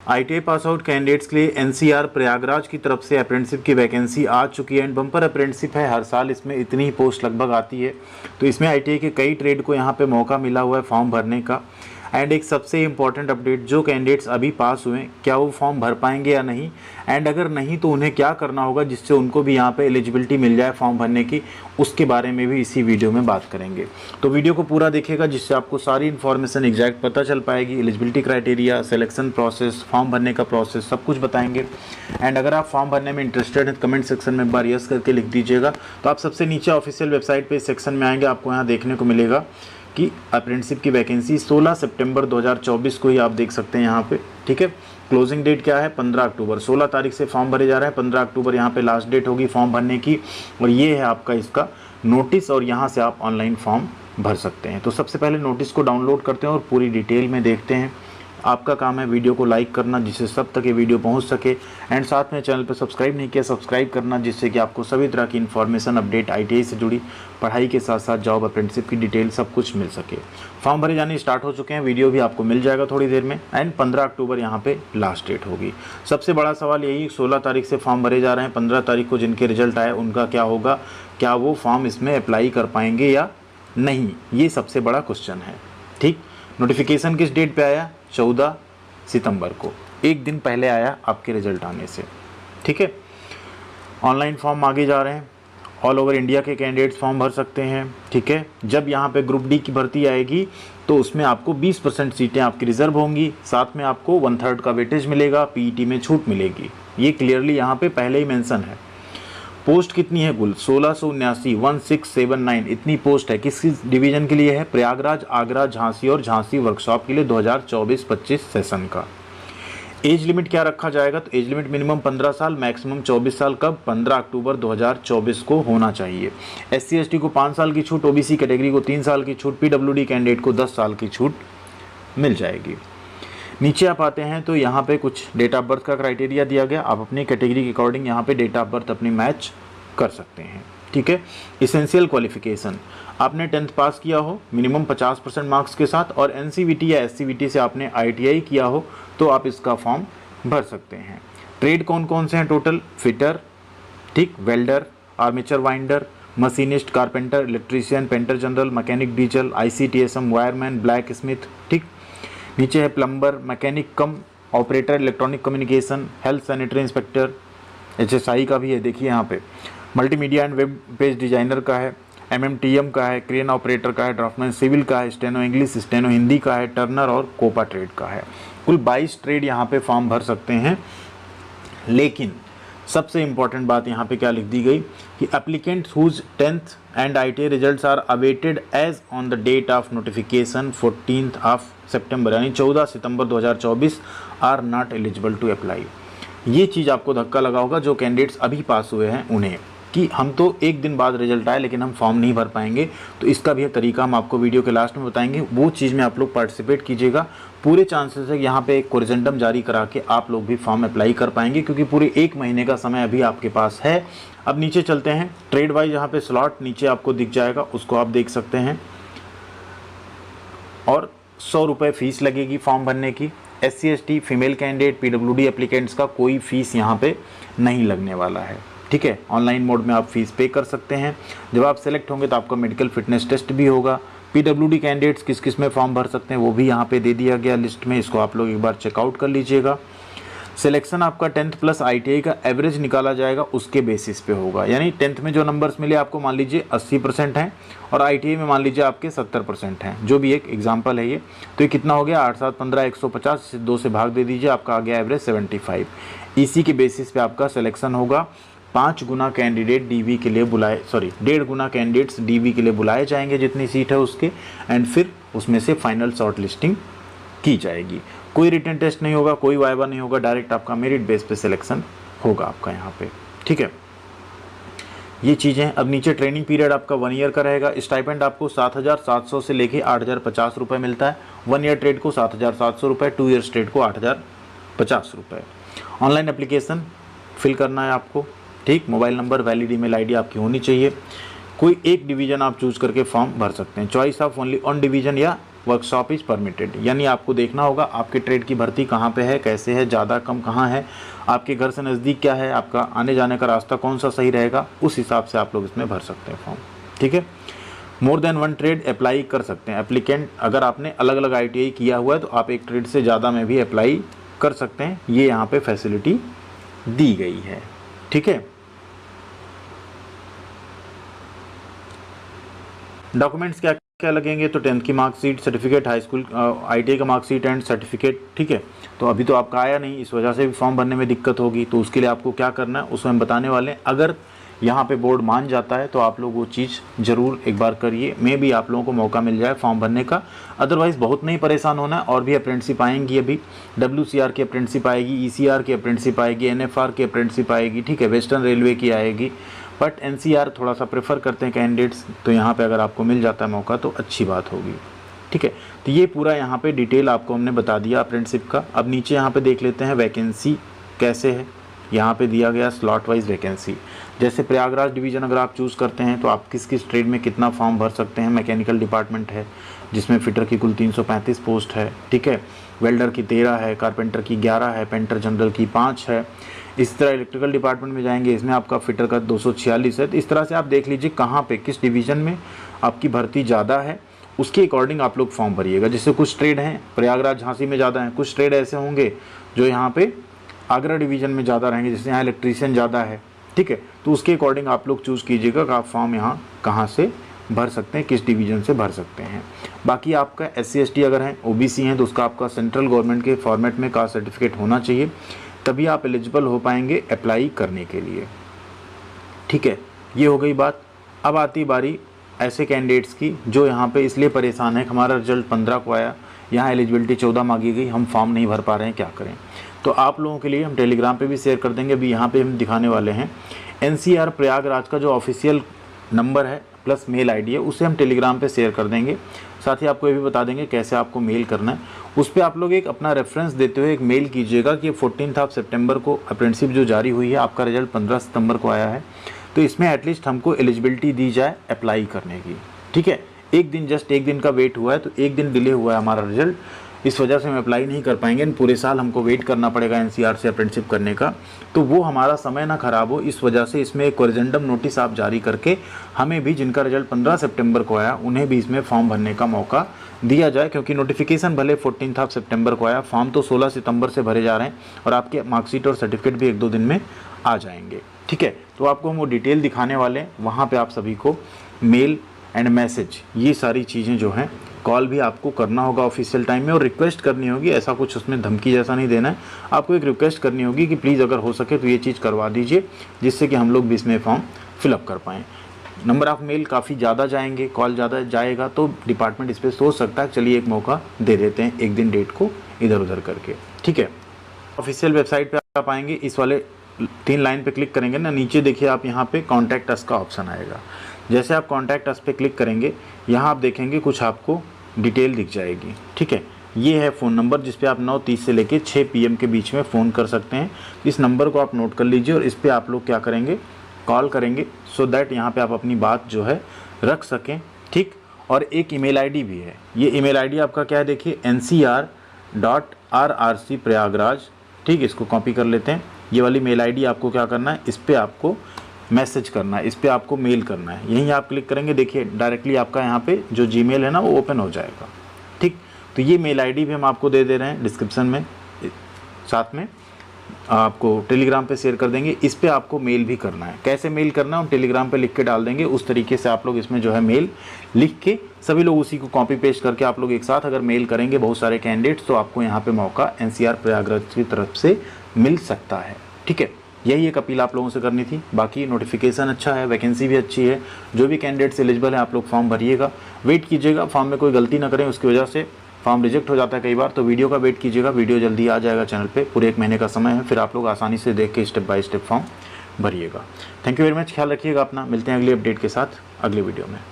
ITI pass out candidates के लिए NCR Prayagraj की तरफ से अप्रेंटिसशिप की वैकेंसी आ चुकी है एंड बम्पर अप्रेंटिसशिप है। हर साल इसमें इतनी ही पोस्ट लगभग आती है। तो इसमें आईटीआई के कई ट्रेड को यहाँ पे मौका मिला हुआ है फॉर्म भरने का। एंड एक सबसे इम्पॉर्टेंट अपडेट, जो कैंडिडेट्स अभी पास हुए क्या वो फॉर्म भर पाएंगे या नहीं, एंड अगर नहीं तो उन्हें क्या करना होगा जिससे उनको भी यहाँ पे एलिजिबिलिटी मिल जाए फॉर्म भरने की, उसके बारे में भी इसी वीडियो में बात करेंगे। तो वीडियो को पूरा देखिएगा जिससे आपको सारी इन्फॉर्मेशन एग्जैक्ट पता चल पाएगी। Eligibility criteria, selection process, form भरने का प्रोसेस सब कुछ बताएंगे। एंड अगर आप फॉर्म भरने में इंटरेस्टेड हैं तो कमेंट सेक्शन में एक बार यस करके लिख दीजिएगा। तो आप सबसे नीचे ऑफिशियल वेबसाइट पे सेक्शन में आएंगे, आपको यहाँ देखने को मिलेगा कि अप्रेंटिसशिप की वैकेंसी 16 सितंबर 2024 को ही आप देख सकते हैं यहाँ पे। ठीक है, क्लोजिंग डेट क्या है 15 अक्टूबर। 16 तारीख से फॉर्म भरे जा रहे हैं, 15 अक्टूबर यहाँ पे लास्ट डेट होगी फॉर्म भरने की। और ये है आपका इसका नोटिस और यहाँ से आप ऑनलाइन फॉर्म भर सकते हैं। तो सबसे पहले नोटिस को डाउनलोड करते हैं और पूरी डिटेल में देखते हैं। आपका काम है वीडियो को लाइक करना जिससे सब तक ये वीडियो पहुंच सके, एंड साथ में चैनल पर सब्सक्राइब नहीं किया सब्सक्राइब करना जिससे कि आपको सभी तरह की इन्फॉर्मेशन अपडेट आईटीआई से जुड़ी पढ़ाई के साथ साथ जॉब अप्रेंटिसशिप की डिटेल सब कुछ मिल सके। फॉर्म भरे जाने स्टार्ट हो चुके हैं, वीडियो भी आपको मिल जाएगा थोड़ी देर में। एंड 15 अक्टूबर यहाँ पे लास्ट डेट होगी। सबसे बड़ा सवाल यही, 16 तारीख से फॉर्म भरे जा रहे हैं, 15 तारीख को जिनके रिजल्ट आए उनका क्या होगा, क्या वो फॉर्म इसमें अप्लाई कर पाएंगे या नहीं, ये सबसे बड़ा क्वेश्चन है। ठीक, नोटिफिकेशन किस डेट पे आया, 14 सितंबर को, एक दिन पहले आया आपके रिजल्ट आने से। ठीक है, ऑनलाइन फॉर्म आगे जा रहे हैं, ऑल ओवर इंडिया के कैंडिडेट्स फॉर्म भर सकते हैं। ठीक है, जब यहाँ पे ग्रुप डी की भर्ती आएगी तो उसमें आपको 20% सीटें आपकी रिजर्व होंगी, साथ में आपको 1/3 का वेटेज मिलेगा, पीईटी में छूट मिलेगी। ये क्लियरली यहाँ पे पहले ही मेंशन है। पोस्ट कितनी है कुल, 1679 इतनी पोस्ट है। किस किस डिवीजन के लिए है, प्रयागराज, आगरा, झांसी और झांसी वर्कशॉप के लिए 2024-25 सेशन का। एज लिमिट क्या रखा जाएगा, तो एज लिमिट मिनिमम 15 साल, मैक्सिमम 24 साल। कब, 15 अक्टूबर 2024 को होना चाहिए। SC ST को 5 साल की छूट, OBC कैटेगरी को 3 साल की छूट, PWD कैंडिडेट को 10 साल की छूट मिल जाएगी। नीचे आप आते हैं तो यहाँ पे कुछ डेट ऑफ बर्थ का क्राइटेरिया दिया गया, आप अपनी कैटेगरी के अकॉर्डिंग यहाँ पे डेट ऑफ बर्थ अपनी मैच कर सकते हैं। ठीक है, इसेंशियल क्वालिफिकेशन, आपने 10th पास किया हो मिनिमम 50% मार्क्स के साथ, और NCVT या SCVT से आपने ITI किया हो तो आप इसका फॉर्म भर सकते हैं। ट्रेड कौन कौन से हैं टोटल, फिटर, ठीक, welder, armature winder, machinist, carpenter, electrician, painter general, mechanic diesel, ICTSM, wireman, black Smith. ठीक, नीचे है प्लम्बर, मैकेनिक कम operator, electronic communication, health sanitary inspector, HSI का भी है देखिए यहाँ पे, multimedia and web page designer का है, MMTM का है, क्रेन ऑपरेटर का है, ड्राफ्टमैन सिविल का है, स्टेनो इंग्लिश, स्टेनो हिंदी का है, टर्नर और कोपा ट्रेड का है। कुल 22 ट्रेड यहाँ पे फॉर्म भर सकते हैं। लेकिन सबसे इम्पॉर्टेंट बात यहाँ पे क्या लिख दी गई कि applicants whose 10th and ITI results are awaited as on the date of notification 14 सितंबर यानी 14 सितंबर 2024 are not eligible to apply. ये चीज़ आपको धक्का लगा होगा जो कैंडिडेट्स अभी पास हुए हैं उन्हें, कि हम तो एक दिन बाद रिजल्ट आए लेकिन हम फॉर्म नहीं भर पाएंगे। तो इसका भी तरीका हम आपको वीडियो के लास्ट में बताएंगे, वो चीज़ में आप लोग पार्टिसिपेट कीजिएगा। पूरे चांसेस है यहाँ पे एक कोरिजेंडम जारी करा के आप लोग भी फॉर्म अप्लाई कर पाएंगे, क्योंकि पूरे 1 महीने का समय अभी आपके पास है। अब नीचे चलते हैं, ट्रेड वाइज यहाँ पे स्लॉट नीचे आपको दिख जाएगा, उसको आप देख सकते हैं। और 100 रुपये फीस लगेगी फॉर्म भरने की। SC ST female candidate PWD applicants का कोई फीस यहाँ पे नहीं लगने वाला है। ठीक है, ऑनलाइन मोड में आप फीस पे कर सकते हैं। जब आप सेलेक्ट होंगे तो आपका मेडिकल फिटनेस टेस्ट भी होगा। PWD कैंडिडेट्स किस किस में फॉर्म भर सकते हैं वो भी यहाँ पे दे दिया गया लिस्ट में, इसको आप लोग एक बार चेकआउट कर लीजिएगा। सिलेक्शन आपका 10th प्लस ITI का एवरेज निकाला जाएगा, उसके बेसिस पे होगा। यानी 10th में जो नंबर्स मिले आपको मान लीजिए 80% हैं और ITI में मान लीजिए आपके 70% हैं, जो भी एक एग्जांपल है ये। तो ये कितना हो गया, 8 7 15 150, 2 से भाग दे दीजिए, आपका आ गया एवरेज 75। इसी के बेसिस पे आपका सिलेक्शन होगा। 5 गुना कैंडिडेट DV के लिए बुलाए, 1.5 गुना कैंडिडेट्स DV के लिए बुलाए जाएंगे जितनी सीट है उसके, एंड फिर उसमें से फाइनल शॉर्ट लिस्टिंग की जाएगी। कोई रिटन टेस्ट नहीं होगा, कोई वाइवा नहीं होगा, डायरेक्ट आपका मेरिट बेस पे सिलेक्शन होगा आपका यहाँ पे। ठीक है, ये चीज़ें। अब नीचे ट्रेनिंग पीरियड आपका 1 ईयर का रहेगा। स्टाइपेंड आपको 7,700 से लेके 8,050 रुपये मिलता है। 1 ईयर ट्रेड को 7,700 रुपये, 2 ईयर्स ट्रेड को 8,050 रुपये। ऑनलाइन एप्लीकेशन फिल करना है आपको। ठीक, mobile number, valid email ID आपकी होनी चाहिए। कोई एक डिवीज़न आप चूज़ करके फॉर्म भर सकते हैं, choice of only on division या वर्कशॉप इज परमिटेड। यानी आपको देखना होगा आपके ट्रेड की भर्ती कहाँ पे है, कैसे है, ज़्यादा कम कहाँ है, आपके घर से नज़दीक क्या है, आपका आने जाने का रास्ता कौन सा सही रहेगा, उस हिसाब से आप लोग इसमें भर सकते हैं फॉर्म। ठीक है, more than one trade apply कर सकते हैं एप्लीकेंट। अगर आपने अलग अलग ITI किया हुआ है तो आप एक ट्रेड से ज़्यादा में भी अप्लाई कर सकते हैं, ये यहाँ पे फैसिलिटी दी गई है। ठीक है, डॉक्यूमेंट्स क्या क्या लगेंगे, तो 10th की marksheet, certificate, high school ITI का मार्कशीट एंड सर्टिफिकेट। ठीक है, तो अभी तो आपका आया नहीं, इस वजह से भी फॉर्म भरने में दिक्कत होगी, तो उसके लिए आपको क्या करना है उसमें हम बताने वाले हैं। अगर यहाँ पे बोर्ड मान जाता है तो आप लोग वो चीज़ ज़रूर एक बार करिए, मे भी आप लोगों को मौका मिल जाए फॉर्म भरने का। अदरवाइज़ बहुत नहीं परेशान होना है, और भी अप्रेंटिसशिप आएंगी अभी, WCR की अप्रेंटिसशिप आएगी, ECR की अप्रेंटिसशिप आएगी, NFR की अप्रेंटिसशिप आएगी। ठीक है, वेस्टर्न रेलवे की आएगी, बट NCR थोड़ा सा प्रेफर करते हैं कैंडिडेट्स, तो यहाँ पे अगर आपको मिल जाता है मौका तो अच्छी बात होगी। ठीक है, तो ये पूरा यहाँ पे डिटेल आपको हमने बता दिया अप्रेंटिसशिप का। अब नीचे यहाँ पे देख लेते हैं वैकेंसी कैसे है। यहाँ पे दिया गया स्लॉट वाइज वैकेंसी, जैसे प्रयागराज डिवीज़न अगर आप चूज़ करते हैं तो आप किस किस ट्रेड में कितना फॉर्म भर सकते हैं। मैकेनिकल डिपार्टमेंट है जिसमें फिटर की कुल 335 पोस्ट है। ठीक है, वेल्डर की 13 है, कारपेंटर की 11 है, पेंटर जनरल की 5 है। इस तरह इलेक्ट्रिकल डिपार्टमेंट में जाएंगे, इसमें आपका फिटर का 246 है। तो इस तरह से आप देख लीजिए कहाँ पे किस डिवीज़न में आपकी भर्ती ज़्यादा है, उसके अकॉर्डिंग आप लोग फॉर्म भरिएगा। जैसे कुछ ट्रेड हैं प्रयागराज झांसी में ज़्यादा हैं, कुछ ट्रेड ऐसे होंगे जो यहाँ पे आगरा डिवीज़न में ज़्यादा रहेंगे, जैसे यहाँ इलेक्ट्रीशियन ज़्यादा है। ठीक है, तो उसके अकॉर्डिंग आप लोग चूज़ कीजिएगा कि आप फॉर्म यहाँ कहाँ से भर सकते हैं, किस डिवीज़न से भर सकते हैं। बाकी आपका SC ST अगर हैं, OBC हैं, तो उसका आपका सेंट्रल गवर्नमेंट के फॉर्मेट में कास्ट सर्टिफिकेट होना चाहिए, तभी आप एलिजिबल हो पाएंगे अप्लाई करने के लिए। ठीक है, ये हो गई बात। अब आती बारी ऐसे कैंडिडेट्स की जो यहाँ पे इसलिए परेशान है कि हमारा रिजल्ट 15 को आया, यहाँ एलिजिबिलिटी 14 मांगी गई, हम फॉर्म नहीं भर पा रहे हैं, क्या करें। तो आप लोगों के लिए हम टेलीग्राम पे भी शेयर कर देंगे। अभी यहाँ पे हम दिखाने वाले हैं NCR प्रयागराज का जो ऑफिशियल नंबर है प्लस मेल ID है, उसे हम टेलीग्राम पे शेयर कर देंगे। साथ ही आपको ये भी बता देंगे कैसे आपको मेल करना है। उस पर आप लोग एक अपना रेफरेंस देते हुए एक मेल कीजिएगा कि 14 सितंबर को अप्रेंटिसशिप जो जारी हुई है, आपका रिजल्ट 15 सितंबर को आया है, तो इसमें एटलीस्ट हमको एलिजिबिलिटी दी जाए अप्लाई करने की। ठीक है, एक दिन जस्ट एक दिन का वेट हुआ है, तो एक दिन डिले हुआ है हमारा रिजल्ट, इस वजह से हम अप्लाई नहीं कर पाएंगे। पूरे साल हमको वेट करना पड़ेगा NCR से अप्रेंटिसशिप करने का, तो वो हमारा समय ना खराब हो, इस वजह से इसमें एक कोरिजेंडम नोटिस आप जारी करके हमें भी, जिनका रिजल्ट 15 सितंबर को आया, उन्हें भी इसमें फॉर्म भरने का मौका दिया जाए। क्योंकि नोटिफिकेशन भले 14 सितंबर को आया, फॉर्म तो 16 सितंबर से भरे जा रहे हैं, और आपके मार्कशीट और सर्टिफिकेट भी 1-2 दिन में आ जाएंगे। ठीक है, तो आपको हम वो डिटेल दिखाने वाले हैं, वहाँ पर आप सभी को मेल एंड मैसेज, ये सारी चीज़ें जो हैं, कॉल भी आपको करना होगा ऑफिशियल टाइम में, और रिक्वेस्ट करनी होगी। ऐसा कुछ उसमें धमकी जैसा नहीं देना है, आपको एक रिक्वेस्ट करनी होगी कि प्लीज़ अगर हो सके तो ये चीज़ करवा दीजिए, जिससे कि हम लोग भी इसमें फॉर्म फिलअप कर पाएँ। नंबर ऑफ़ मेल काफ़ी ज़्यादा जाएंगे, कॉल ज़्यादा जाएगा, तो डिपार्टमेंट इस पर सोच सकता है चलिए एक मौका दे देते हैं, एक दिन डेट को इधर उधर करके। ठीक है, ऑफिशियल वेबसाइट पर आप आएंगे, इस वाले 3 लाइन पर क्लिक करेंगे ना, नीचे देखिए आप यहाँ पर कॉन्टैक्ट अस का ऑप्शन आएगा। जैसे आप कॉन्टैक्ट अस पे क्लिक करेंगे, यहाँ आप देखेंगे कुछ आपको डिटेल दिख जाएगी। ठीक है, ये है फ़ोन नंबर जिस पे आप 9:30 से लेके 6 PM के बीच में फ़ोन कर सकते हैं। इस नंबर को आप नोट कर लीजिए, और इस पे आप लोग क्या करेंगे, कॉल करेंगे, सो दैट यहाँ पे आप अपनी बात जो है रख सकें। ठीक, और एक ईमेल ID भी है। ये ईमेल ID आपका क्या है, देखिए NCR.RRC प्रयागराज। ठीक, इसको कॉपी कर लेते हैं। ये वाली मेल ID आपको क्या करना है, इस पर आपको मैसेज करना है, इस पर आपको मेल करना है। यहीं आप क्लिक करेंगे, देखिए डायरेक्टली आपका यहाँ पे जो जीमेल है ना वो ओपन हो जाएगा। ठीक, तो ये मेल ID भी हम आपको दे दे रहे हैं डिस्क्रिप्शन में, साथ में आपको टेलीग्राम पे शेयर कर देंगे। इस पे आपको मेल भी करना है। कैसे मेल करना है हम टेलीग्राम पे लिख के डाल देंगे, उस तरीके से आप लोग इसमें जो है मेल लिख के सभी लोग उसी को कॉपी पेस्ट करके आप लोग एक साथ अगर मेल करेंगे बहुत सारे कैंडिडेट्स, तो आपको यहाँ पे मौका NCR प्रयागराज की तरफ से मिल सकता है। ठीक है, यही एक अपील आप लोगों से करनी थी। बाकी नोटिफिकेशन अच्छा है, वैकेंसी भी अच्छी है, जो भी कैंडिडेट्स एलिजिबल है आप लोग फॉर्म भरिएगा, वेट कीजिएगा, फॉर्म में कोई गलती ना करें, उसकी वजह से फॉर्म रिजेक्ट हो जाता है कई बार। तो वीडियो का वेट कीजिएगा, वीडियो जल्दी आ जाएगा चैनल पे, पूरे 1 महीने का समय है, फिर आप लोग आसानी से देख के स्टेप बाय स्टेप फॉर्म भरिएगा। थैंक यू वेरी मच, ख्याल रखिएगा अपना, मिलते हैं अगली अपडेट के साथ अगले वीडियो में।